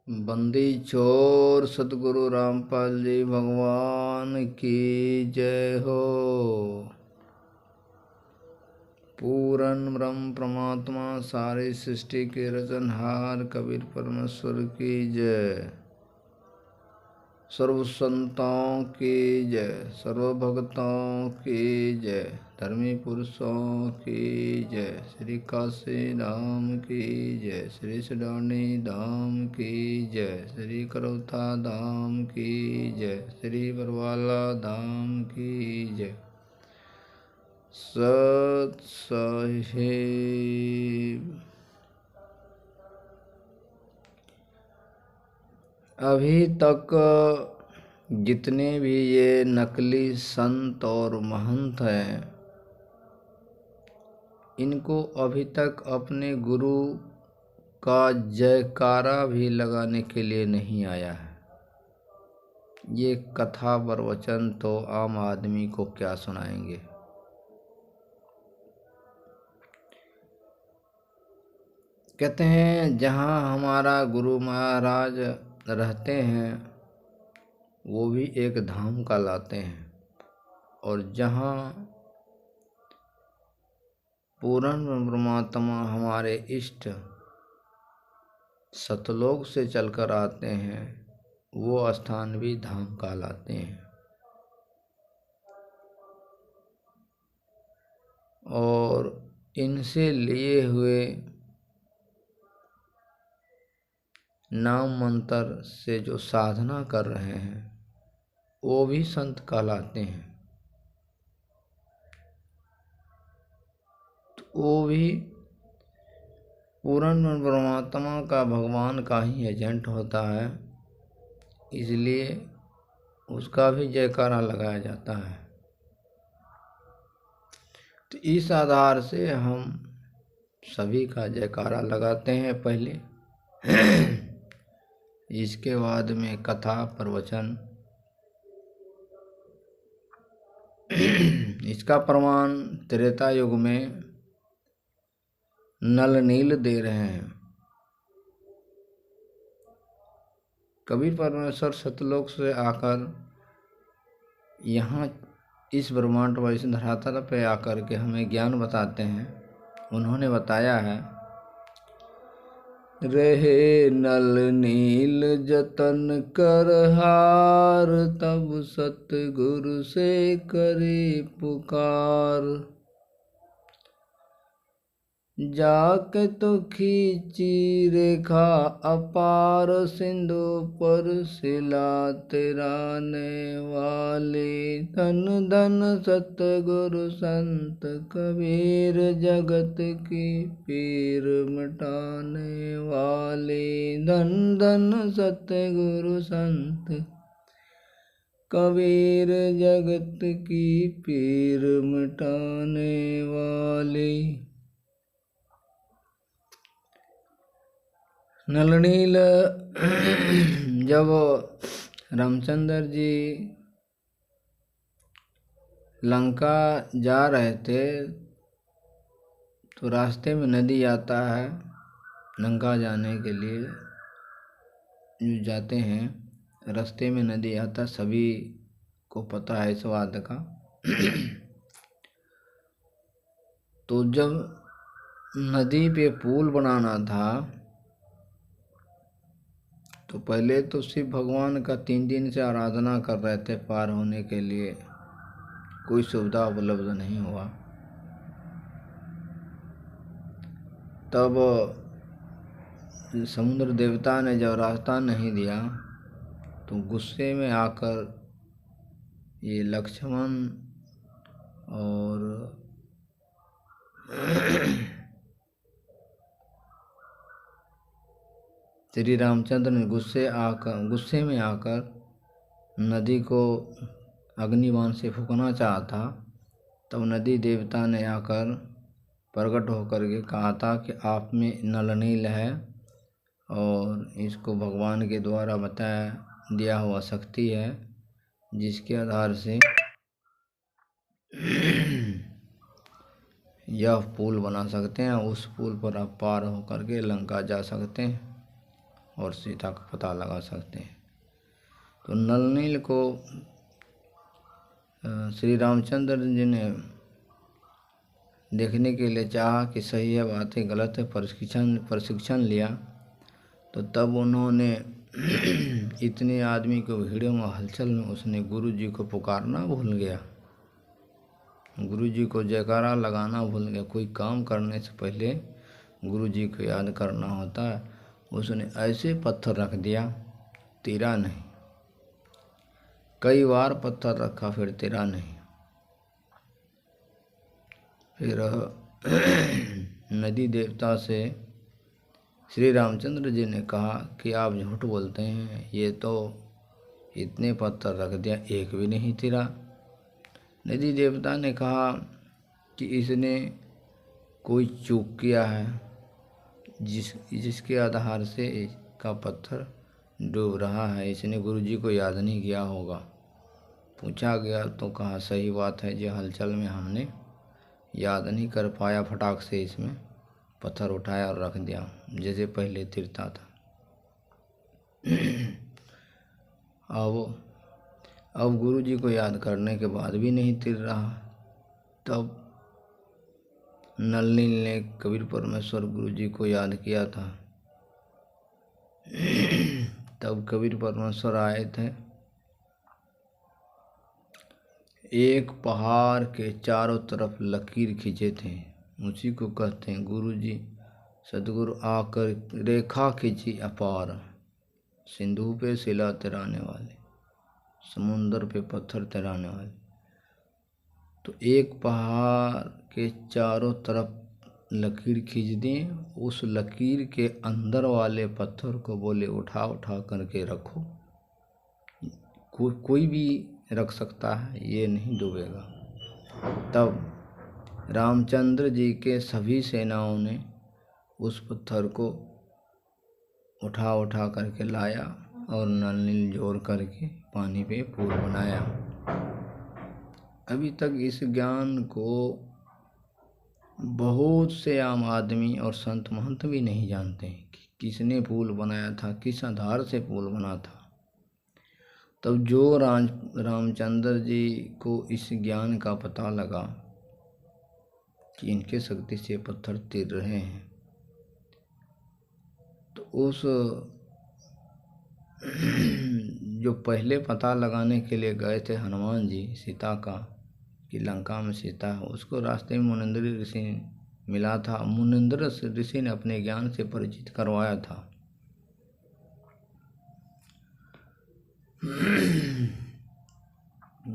बंदी छोर सतगुरु रामपाल जी भगवान की जय हो। पूर्ण ब्रह्म परमात्मा सारी सृष्टि के रचनहार कबीर परमेश्वर की जय। सर्व संतों की जय, सर्व भक्तों की जय, धर्मी पुरुषों की जय। श्री काशी धाम की जय, श्री सिडौनी धाम की जय, श्री करौथा धाम की जय, श्री बरवाला धाम की जय। सत साहिब। अभी तक जितने भी ये नकली संत और महंत हैं, इनको अभी तक अपने गुरु का जयकारा भी लगाने के लिए नहीं आया है। ये कथा प्रवचन तो आम आदमी को क्या सुनाएंगे। कहते हैं जहाँ हमारा गुरु महाराज रहते हैं वो भी एक धाम कहलाते हैं, और जहाँ पूर्ण परमात्मा हमारे इष्ट सतलोक से चलकर आते हैं वो स्थान भी धाम कहलाते हैं। और इनसे लिए हुए नाम मंत्र से जो साधना कर रहे हैं वो भी संत कहलाते हैं। तो वो भी पूर्ण परमात्मा का, भगवान का ही एजेंट होता है, इसलिए उसका भी जयकारा लगाया जाता है। तो इस आधार से हम सभी का जयकारा लगाते हैं पहले। इसके बाद में कथा प्रवचन। इसका प्रमाण त्रेता युग में नल नील दे रहे हैं। कबीर परमेश्वर सतलोक से आकर यहाँ इस ब्रह्मांड व इस धरातल पे आकर के हमें ज्ञान बताते हैं। उन्होंने बताया है, रहे नल नील जतन कर हार, तब सतगुरु से करे पुकार। जाके तो खींची रेखा अपार, सिंधु पर सिला तिराने वाले। धन धन सतगुरु संत कबीर, जगत की पीर मिटाने वाले। धन धन सतगुरु संत कबीर, जगत की पीर मिटाने वाले। नलनील जब रामचंद्र जी लंका जा रहे थे तो रास्ते में नदी आता है। लंका जाने के लिए जो जाते हैं रास्ते में नदी आता, सभी को पता है इस बात का। तो जब नदी पे पुल बनाना था तो पहले तो शिव भगवान का 3 दिन से आराधना कर रहे थे। पार होने के लिए कोई सुविधा उपलब्ध नहीं हुआ। तब समुद्र देवता ने जब रास्ता नहीं दिया तो गुस्से में आकर ये लक्ष्मण और श्री रामचंद्र ने गुस्से में आकर नदी को अग्निबाण से फूंकना चाहा था। तब नदी देवता ने आकर प्रकट होकर के कहा था कि आप में नलनील है और इसको भगवान के द्वारा बताया दिया हुआ शक्ति है, जिसके आधार से यह पुल बना सकते हैं। उस पुल पर आप पार होकर के लंका जा सकते हैं। और सीता का पता लगा सकते हैं। तो नल नील को श्री रामचंद्र जी ने देखने के लिए चाहा कि सही है बात है गलत है, प्रशिक्षण लिया। तो तब उन्होंने इतने आदमी को भीड़ में हलचल में उसने गुरु जी को पुकारना भूल गया, गुरु जी को जयकारा लगाना भूल गया। कोई काम करने से पहले गुरु जी को याद करना होता है। उसने ऐसे पत्थर रख दिया, तिरा नहीं। कई बार पत्थर रखा, फिर तिरा नहीं। फिर नदी देवता से श्री रामचंद्र जी ने कहा कि आप झूठ बोलते हैं, ये तो इतने पत्थर रख दिया, एक भी नहीं तिरा। नदी देवता ने कहा कि इसने कोई चूक किया है, जिसके आधार से इसका पत्थर डूब रहा है। इसने गुरु जी को याद नहीं किया होगा। पूछा गया तो कहा सही बात है जी, हलचल में हमने याद नहीं कर पाया, फटाक से इसमें पत्थर उठाया और रख दिया जैसे पहले तिरता था। अब गुरु जी को याद करने के बाद भी नहीं तिर रहा। तब नल नील ने कबीर परमेश्वर गुरु जी को याद किया था। तब कबीर परमेश्वर आए थे। एक पहाड़ के चारों तरफ लकीर खींचे थे, उसी को कहते हैं गुरु जी। सदगुरु आकर रेखा खींची अपार, सिंधु पे शिला तैराने वाले, समुंदर पे पत्थर तैराने वाले। तो एक पहाड़ के चारों तरफ लकीर खींच दें, उस लकीर के अंदर वाले पत्थर को बोले उठा उठा करके रखो। कोई भी रख सकता है, ये नहीं डूबेगा। तब रामचंद्र जी के सभी सेनाओं ने उस पत्थर को उठा उठा करके लाया और नल नील जोड़ करके पानी पे पुल बनाया। अभी तक इस ज्ञान को बहुत से आम आदमी और संत महंत भी नहीं जानते कि किसने पुल बनाया था, किस आधार से पुल बना था। तब जो रामचंद्र जी को इस ज्ञान का पता लगा कि इनके शक्ति से पत्थर तिर रहे हैं, तो उस जो पहले पता लगाने के लिए गए थे हनुमान जी सीता का कि लंका में सीता है, उसको रास्ते में मुनिंद्र ऋषि मिला था। मुनिंद्र ऋषि ने अपने ज्ञान से परिचित करवाया था।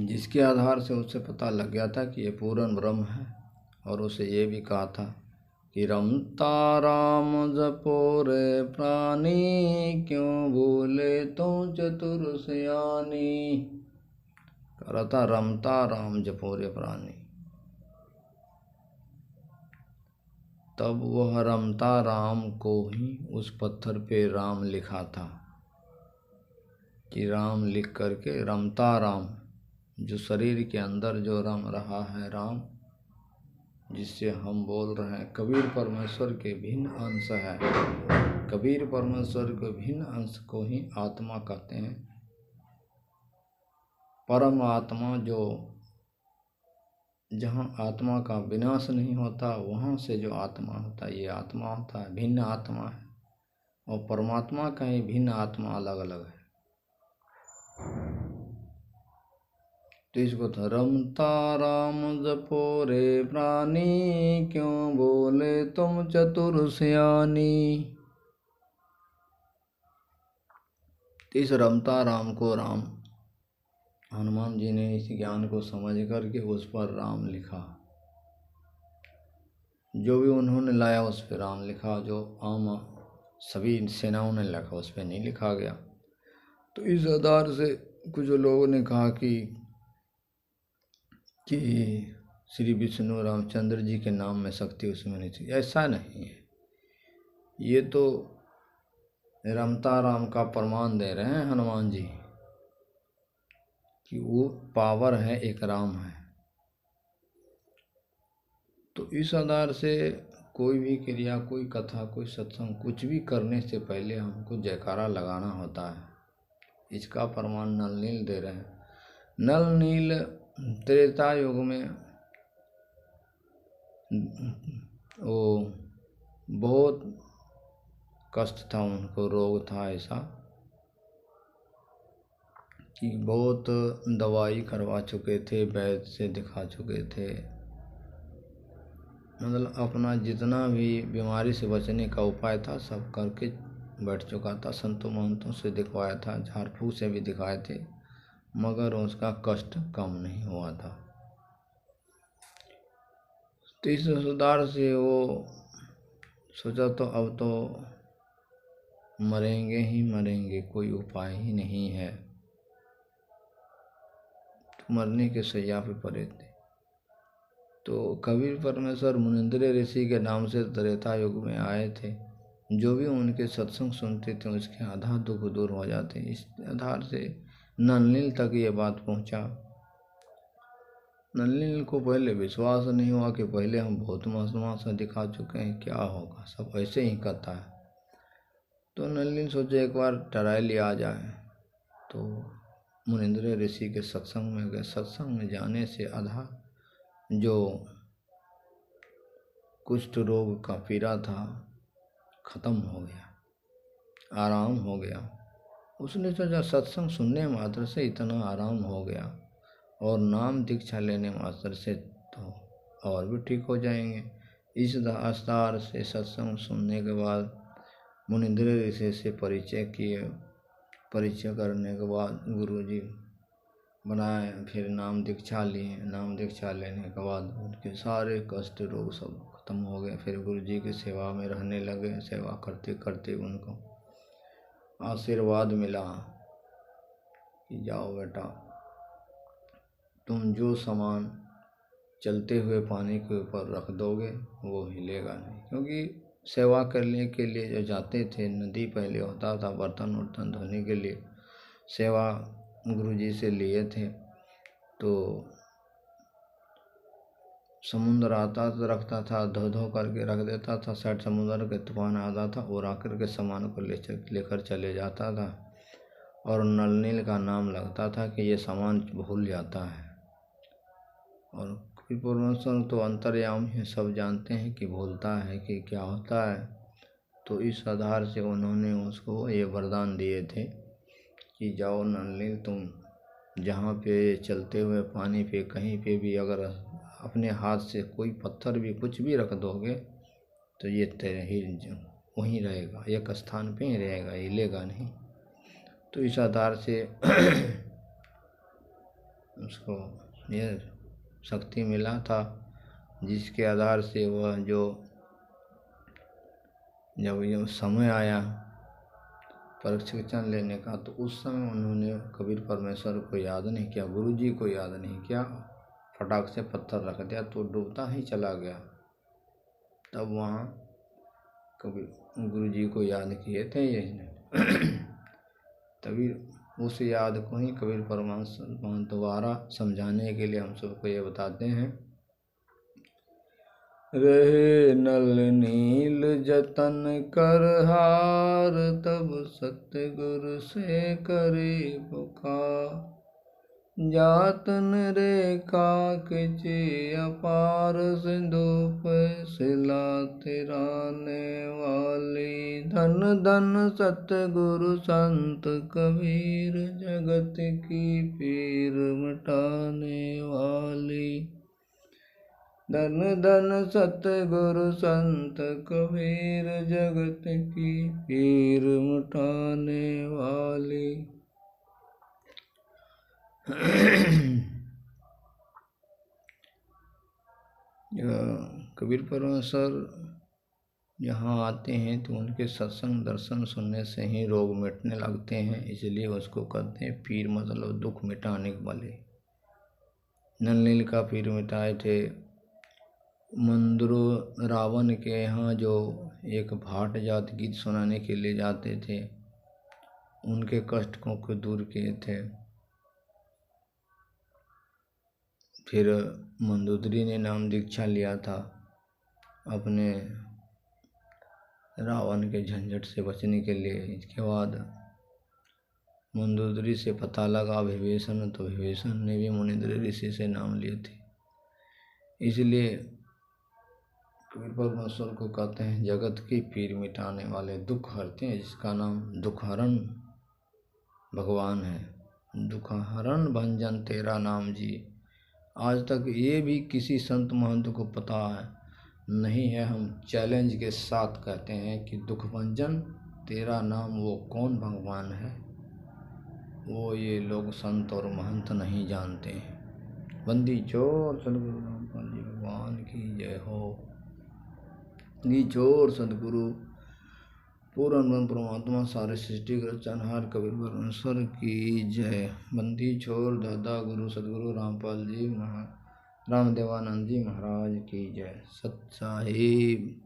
जिसके आधार से उसे पता लग गया था कि ये पूर्ण ब्रह्म है। और उसे ये भी कहा था कि रमता राम जपो रे प्राणी, क्यों भूले तुम चतुर सयानी। करता रमता राम जपो रे प्राणी। तब वह रमता राम को ही उस पत्थर पे राम लिखा था कि राम लिख करके रमता राम, जो शरीर के अंदर जो रम रहा है राम, जिससे हम बोल रहे हैं, कबीर परमेश्वर के भिन्न अंश है। कबीर परमेश्वर के भिन्न अंश को ही आत्मा कहते हैं। परम आत्मा, जो जहाँ आत्मा का विनाश नहीं होता, वहाँ से जो आत्मा होता है, ये आत्मा होता है, भिन्न आत्मा है। और परमात्मा का ही भिन्न आत्मा अलग अलग है। तो इसको था रमता राम जपो रे प्राणी, क्यों बोले तुम चतुर सयानी। तो इस रमता राम को राम, हनुमान जी ने इस ज्ञान को समझ करके उस पर राम लिखा। जो भी उन्होंने लाया उस पर राम लिखा, जो आम सभी सेनाओं ने लिखा उस पर नहीं लिखा गया। तो इस आधार से कुछ लोगों ने कहा कि श्री विष्णु रामचंद्र जी के नाम में शक्ति उसमें नहीं थी। ऐसा नहीं है। ये तो रमता राम का प्रमाण दे रहे हैं हनुमान जी कि वो पावर है, एक राम है। तो इस आधार से कोई भी क्रिया, कोई कथा, कोई सत्संग, कुछ भी करने से पहले हमको जयकारा लगाना होता है। इसका प्रमाण नल नील दे रहे हैं। नल नील त्रेता युग में वो बहुत कष्ट था, उनको रोग था ऐसा कि बहुत दवाई करवा चुके थे, वैद्य से दिखा चुके थे, मतलब अपना जितना भी बीमारी से बचने का उपाय था सब करके बैठ चुका था। संतों महंतों से दिखवाया था, झाड़ फूक से भी दिखाए थे, मगर उसका कष्ट कम नहीं हुआ था। तो इस सुधार से वो सोचा तो अब तो मरेंगे ही मरेंगे, कोई उपाय ही नहीं है। तो मरने के शैया पे पड़े थे। तो कबीर परमेश्वर मुनिंद्र ऋषि के नाम से त्रेता युग में आए थे। जो भी उनके सत्संग सुनते थे उसके आधा दुख दूर हो जाते। इस आधार से नलनील तक ये बात पहुंचा। नलनील को पहले विश्वास नहीं हुआ कि पहले हम बहुत तमाशा दिखा चुके हैं, क्या होगा, सब ऐसे ही करता है। तो नलनील सोचे एक बार ट्राई लिया जाए। तो मुनिंद्र ऋषि के सत्संग में गए। सत्संग में जाने से आधा जो कुष्ठ रोग का पीड़ा था खत्म हो गया, आराम हो गया। उसने सोचा सत्संग सुनने मात्र से इतना आराम हो गया और नाम दीक्षा लेने मात्र से तो और भी ठीक हो जाएंगे। इस आस्तार से सत्संग सुनने के बाद मुनिंद्र ऋषि से परिचय किए। परिचय करने के बाद गुरुजी बनाए, फिर नाम दीक्षा लिए। नाम दीक्षा लेने के बाद उनके सारे कष्ट रोग सब खत्म हो गए। फिर गुरुजी की सेवा में रहने लगे। सेवा करते करते उनको आशीर्वाद मिला कि जाओ बेटा, तुम जो सामान चलते हुए पानी के ऊपर रख दोगे वो हिलेगा नहीं। क्योंकि सेवा करने के लिए जो जाते थे, नदी पहले होता था बर्तन वर्तन धोने के लिए, सेवा गुरुजी से लिए थे। तो समुद्र आता तो रखता था, धो धो करके रख देता था। साइड समुद्र के तूफान आता था और आकर के सामान को लेकर चले जाता था। और नलनील का नाम लगता था कि ये सामान भूल जाता है। और परमेश्वर तो अंतर्यामी है, सब जानते हैं कि भूलता है कि क्या होता है। तो इस आधार से उन्होंने उसको ये वरदान दिए थे कि जाओ नलनील, तुम जहाँ पे चलते हुए पानी पे कहीं पे भी अगर अपने हाथ से कोई पत्थर भी कुछ भी रख दोगे तो ये तेरे ही वहीं रहेगा, एक स्थान पे ही रहेगा, हिलेगा नहीं। तो इस आधार से उसको ये शक्ति मिला था, जिसके आधार से वह जब ये समय आया प्रशिक्षण लेने का, तो उस समय उन्होंने कबीर परमेश्वर को याद नहीं किया, गुरुजी को याद नहीं किया, फटाक से पत्थर रख दिया तो डूबता ही चला गया। तब वहाँ कबीर गुरुजी को याद किए थे ये तभी उस याद को ही कबीर परमात्मा दोबारा समझाने के लिए हम सबको ये बताते हैं। रहे नल नील जतन कर हार, तब सतगुरु से करे पुकार। जातन रेखा किचे अपार, सिंधु पे सिला तिराने वाली। धन धन सतगुरु संत कबीर, जगत की पीर मिटाने वाली। धन धन सतगुरु संत कबीर, जगत की पीर मिटाने वाली। कबीर परमेश्वर यहाँ आते हैं तो उनके सत्संग दर्शन सुनने से ही रोग मिटने लगते हैं, इसलिए उसको कहते हैं पीर, मतलब दुख मिटाने वाले। नलनील का पीर मिटाए थे। मंदरो रावण के यहाँ जो एक भाट जात गीत सुनाने के लिए जाते थे, उनके कष्टों को दूर किए थे। फिर मंदोदरी ने नाम दीक्षा लिया था अपने रावण के झंझट से बचने के लिए। इसके बाद मंदोदरी से पता लगा विभीषण, तो विभीषण ने भी मुनिंद्र ऋषि से नाम लिए थे। इसलिए कबीर परमेश्वर को कहते हैं जगत की पीर मिटाने वाले, दुख हरते हैं, जिसका नाम दुखहरण भगवान है। दुखहरण भंजन तेरा नाम जी। आज तक ये भी किसी संत महंत को पता है नहीं है। हम चैलेंज के साथ कहते हैं कि दुख भंजन तेरा नाम, वो कौन भगवान है, वो ये लोग संत और महंत नहीं जानते हैं। बंदी चोर सदगुरु रामपाल जी भगवान की जय हो। बंदी चोर सदगुरु पूर्ण ब्रह्म परमात्मा सारे सृष्टि का रचनहार कबीर परमेश्वर की जय। बंदी छोर दादा गुरु सदगुरु रामपाल जी रामदेवानंद जी महाराज की जय। सत साहिब।